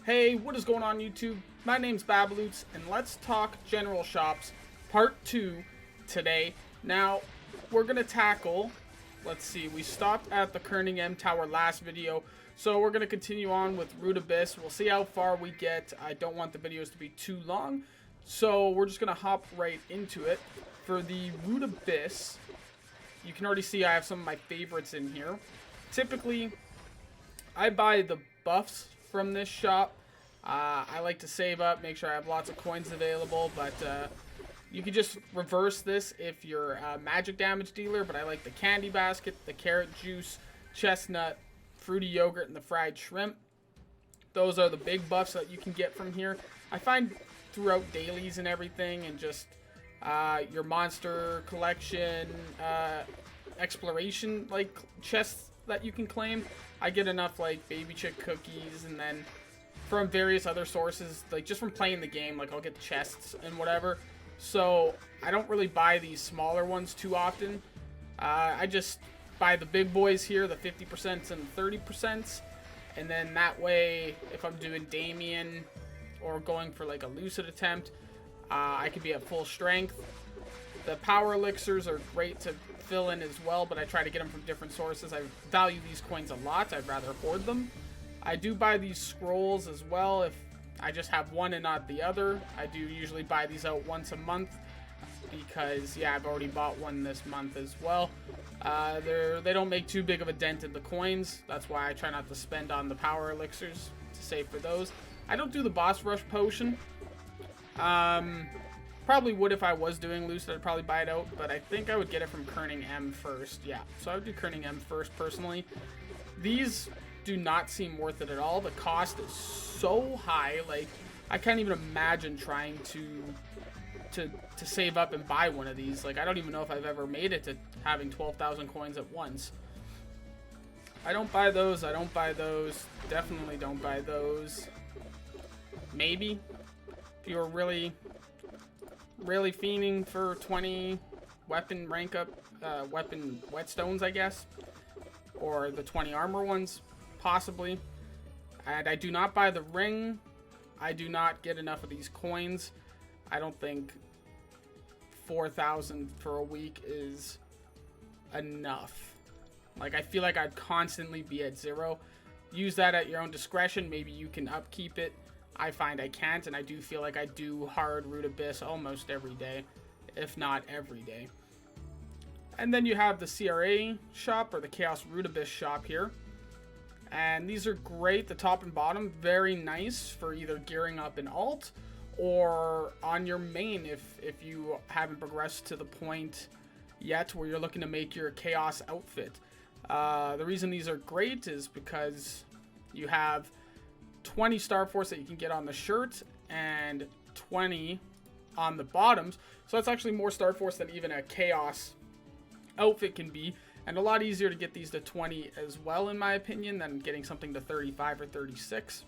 Hey, what is going on YouTube? My name's Babaloots, and let's talk General Shops Part 2 today. Now, we're going to tackle, let's see, we stopped at the Kerning M Tower last video, so we're going to continue on with Root Abyss. We'll see how far we get. I don't want the videos to be too long, so we're just going to hop right into it. For the Root Abyss, you can already see I have some of my favorites in here. Typically, I buy the buffs from this shop. I like to save up, make sure I have lots of coins available, but you can just reverse this if you're a magic damage dealer, but I like the candy basket, the carrot juice, chestnut, fruity yogurt, and the fried shrimp. Those are the big buffs that you can get from here. I find throughout dailies and everything, and just your monster collection, exploration, like chests that you can claim, I get enough like baby chick cookies, and then from various other sources, like just from playing the game, like I'll get chests and whatever. So I don't really buy these smaller ones too often. I just buy the big boys here, the 50% and 30%, and then that way, if I'm doing Damien or going for like a lucid attempt, I could be at full strength. The power elixirs are great to fill in as well, but I try to get them from different sources. I value these coins a lot. I'd rather hoard them. I do buy these scrolls as well if I just have one and not the other. I do usually buy these out once a month because, yeah, I've already bought one this month as well. They don't make too big of a dent in the coins. That's why I try not to spend on the power elixirs to save for those. I don't do the boss rush potion. Probably would if I was doing Lucid. I'd probably buy it out, but I think I would get it from Kerning M first. Yeah, so I would do Kerning M first personally. These do not seem worth it at all. The cost is so high. Like, I can't even imagine trying to save up and buy one of these. Like, I don't even know if I've ever made it to having 12,000 coins at once. I don't buy those. I don't buy those. Definitely don't buy those. Maybe if you're really fiending for 20 weapon rank up, weapon whetstones, I guess, or the 20 armor ones, possibly. And I do not buy the ring. I do not get enough of these coins. I don't think 4,000 for a week is enough. Like, I feel like I'd constantly be at 0. Use that at your own discretion. Maybe you can upkeep it. I find I can't, and I do feel like I do hard Root Abyss almost every day, if not every day. And then you have the CRA shop, or the Chaos Root Abyss shop here. And these are great, the top and bottom, very nice for either gearing up an alt or on your main if you haven't progressed to the point yet where you're looking to make your Chaos outfit. The reason these are great is because you have 20 Star Force that you can get on the shirt and 20 on the bottoms. So that's actually more Star Force than even a Chaos outfit can be, and a lot easier to get these to 20 as well, in my opinion, than getting something to 35 or 36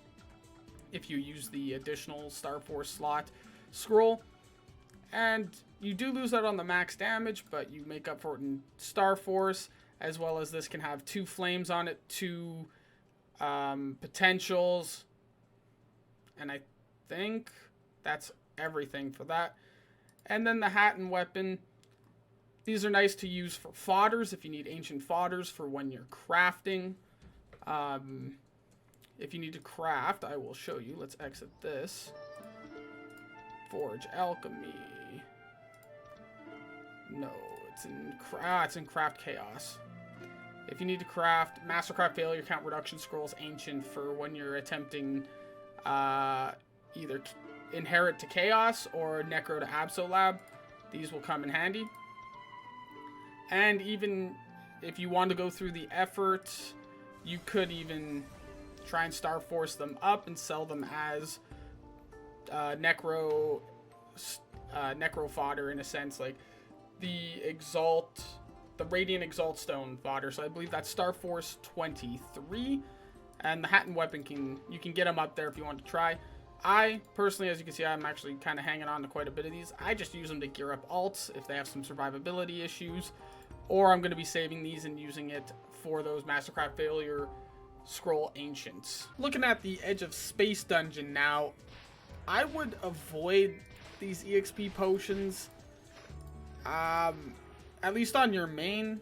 if you use the additional Star Force slot scroll. And you do lose out on the max damage, but you make up for it in Star Force, as well as this can have 2 flames on it, 2 potentials, and I think that's everything for that. And then the hat and weapon, these are nice to use for fodders if you need ancient fodders for when you're crafting. If you need to craft, I will show you. Let's exit this. Forge alchemy. No, it's in craft chaos. If you need to craft Mastercraft failure count reduction scrolls ancient for when you're attempting either inherit to chaos or necro to absolab, these will come in handy. And even if you want to go through the effort, you could even try and Star Force them up and sell them as necro fodder, in a sense, like the Radiant Exalt Stone fodder. So I believe that's Star Force 23. And the hat and weapon, you can get them up there if you want to try. I personally, as you can see, I'm actually kind of hanging on to quite a bit of these. I just use them to gear up alts if they have some survivability issues, or I'm going to be saving these and using it for those Mastercraft failure Scroll Ancients. Looking at the Edge of Space dungeon now, I would avoid these EXP potions, at least on your main,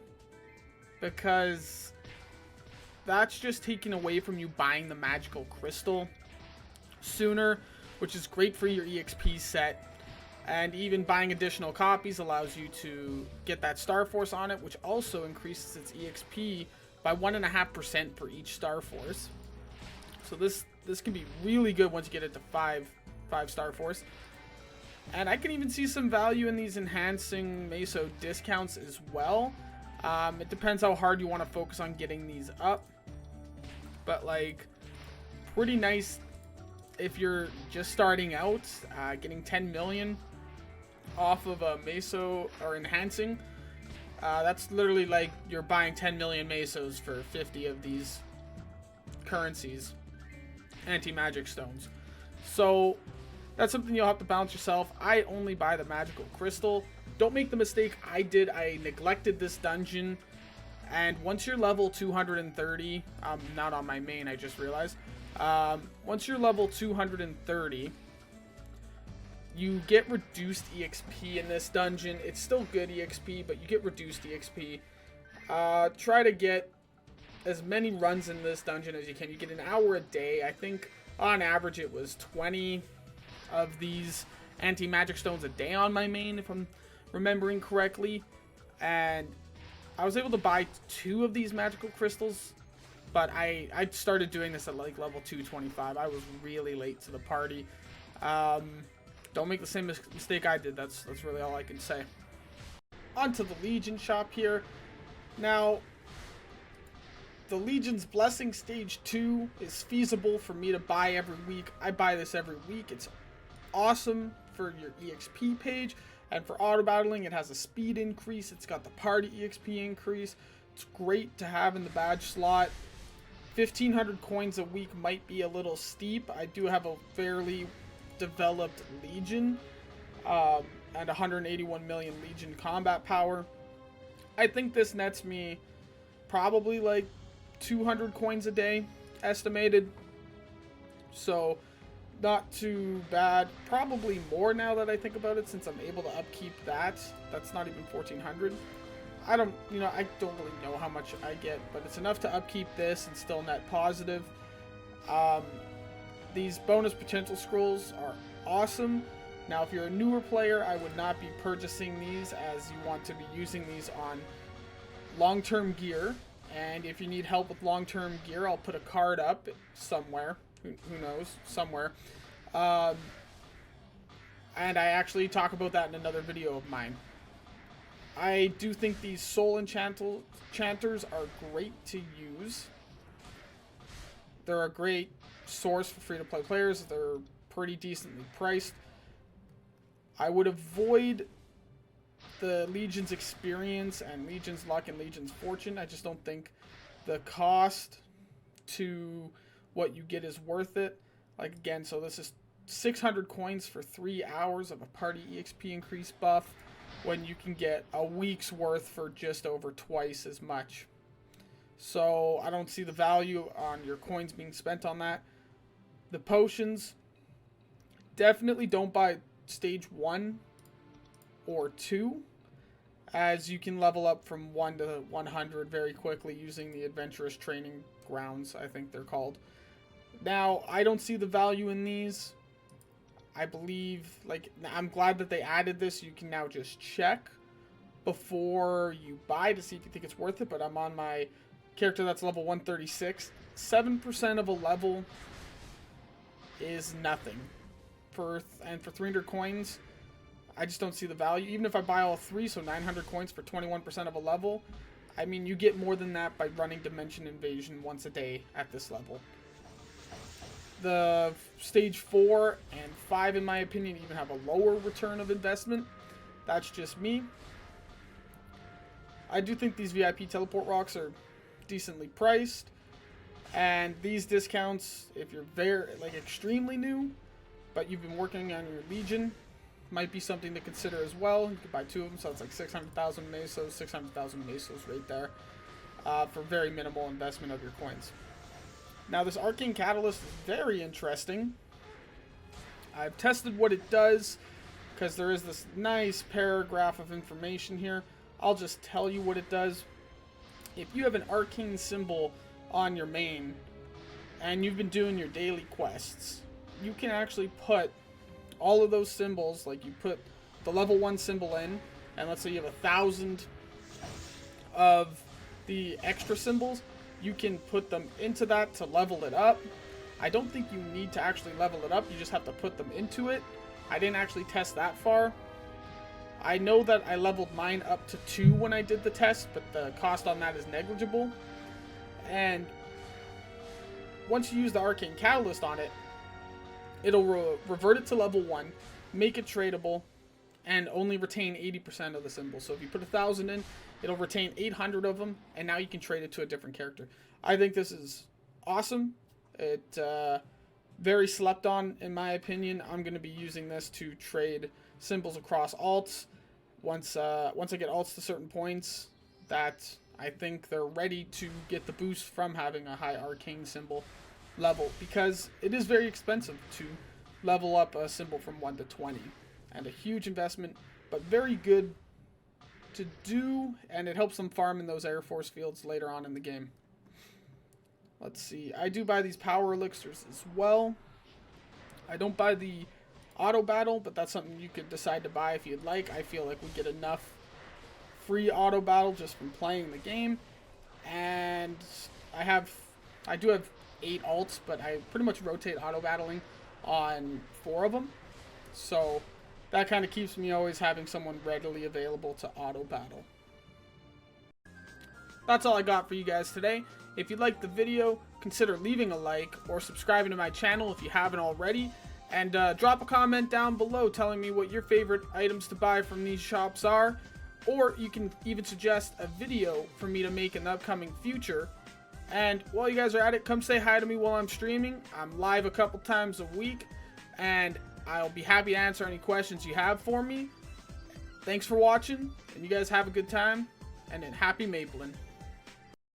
because that's just taking away from you buying the magical crystal sooner, which is great for your EXP set. And even buying additional copies allows you to get that Star Force on it, which also increases its EXP by 1.5% for each Star Force. So this can be really good once you get it to 5 Star Force. And I can even see some value in these enhancing Meso discounts as well. It depends how hard you want to focus on getting these up. But like, pretty nice if you're just starting out, getting 10 million off of a Meso or enhancing. That's literally like you're buying 10 million Mesos for 50 of these currencies, anti-magic stones. So that's something you'll have to balance yourself. I only buy the magical crystal. Don't make the mistake I did. I neglected this dungeon, and once you're level 230, not on my main, I just realized, once you're level 230, you get reduced EXP in this dungeon. It's still good EXP, but you get reduced EXP. Try to get as many runs in this dungeon as you can. You get an hour a day. I think on average it was 20 of these anti-magic stones a day on my main, if I'm remembering correctly. And I was able to buy 2 of these magical crystals, but I started doing this at like level 225. I was really late to the party. Don't make the same mistake I did. That's really all I can say. Onto the Legion shop here. Now, the Legion's Blessing Stage 2 is feasible for me to buy every week. I buy this every week. It's awesome for your EXP page, and for auto battling it has a speed increase. It's got the party EXP increase. It's great to have in the badge slot. 1,500 coins a week might be a little steep. I do have a fairly developed Legion, and 181 million Legion combat power. I think this nets me probably like 200 coins a day estimated, so not too bad. Probably more now that I think about it, since I'm able to upkeep that. That's not even 1,400. I don't really know how much I get, but it's enough to upkeep this and still net positive. These bonus potential scrolls are awesome. Now, if you're a newer player, I would not be purchasing these, as you want to be using these on long-term gear. And if you need help with long-term gear, I'll put a card up somewhere. Who knows? Somewhere. And I actually talk about that in another video of mine. I do think these soul enchanters are great to use. They're a great source for free-to-play players. They're pretty decently priced. I would avoid the Legion's Experience and Legion's Luck and Legion's Fortune. I just don't think the cost to what you get is worth it. Like, again, so this is 600 coins for 3 hours of a party EXP increase buff, when you can get a week's worth for just over twice as much. So I don't see the value on your coins being spent on that. The potions, definitely don't buy stage 1 or 2, as you can level up from 1 to 100 very quickly using the adventurous training grounds, I think they're called. Now, I don't see the value in these. I believe, like, I'm glad that they added this. You can now just check before you buy to see if you think it's worth it, but I'm on my character that's level 136. 7% of a level is nothing. For 300 coins, I just don't see the value. Even if I buy all 3, so 900 coins for 21% of a level, I mean, you get more than that by running Dimension Invasion once a day at this level. The stage 4 and 5, in my opinion, even have a lower return of investment. That's just me. I do think these VIP teleport rocks are decently priced, and these discounts, if you're extremely new, but you've been working on your Legion, might be something to consider as well. You could buy 2 of them, so it's like 600,000 Mesos, 600,000 Mesos right there, for very minimal investment of your coins. Now this Arcane Catalyst is very interesting. I've tested what it does because there is this nice paragraph of information here. I'll just tell you what it does. If you have an arcane symbol on your main and you've been doing your daily quests, you can actually put all of those symbols, like you put the level 1 symbol in, and let's say you have 1,000 of the extra symbols, you can put them into that to level it up. I don't think you need to actually level it up, you just have to put them into it. I didn't actually test that far. I know that I leveled mine up to 2 when I did the test, but the cost on that is negligible. And once you use the Arcane Catalyst on it, it'll revert it to level 1, make it tradable, and only retain 80% of the symbols. So if you put 1,000 in, it'll retain 800 of them, and now you can trade it to a different character. I think this is awesome. It very slept on, in my opinion. I'm going to be using this to trade symbols across alts. Once I get alts to certain points that I think they're ready to get the boost from having a high arcane symbol level, because it is very expensive to level up a symbol from 1 to 20, and a huge investment, but very good to do, and it helps them farm in those Air Force fields later on in the game. Let's see, I do buy these power elixirs as well. I don't buy the auto battle, but that's something you could decide to buy if you'd like. I feel like we get enough free auto battle just from playing the game, and I do have 8 alts, but I pretty much rotate auto battling on 4 of them, so that kind of keeps me always having someone readily available to auto battle. That's all I got for you guys today. If you liked the video, consider leaving a like or subscribing to my channel if you haven't already. And drop a comment down below telling me what your favorite items to buy from these shops are. Or you can even suggest a video for me to make in the upcoming future. And while you guys are at it, come say hi to me while I'm streaming. I'm live a couple times a week, and I'll be happy to answer any questions you have for me. Thanks for watching, and you guys have a good time, and happy mapling.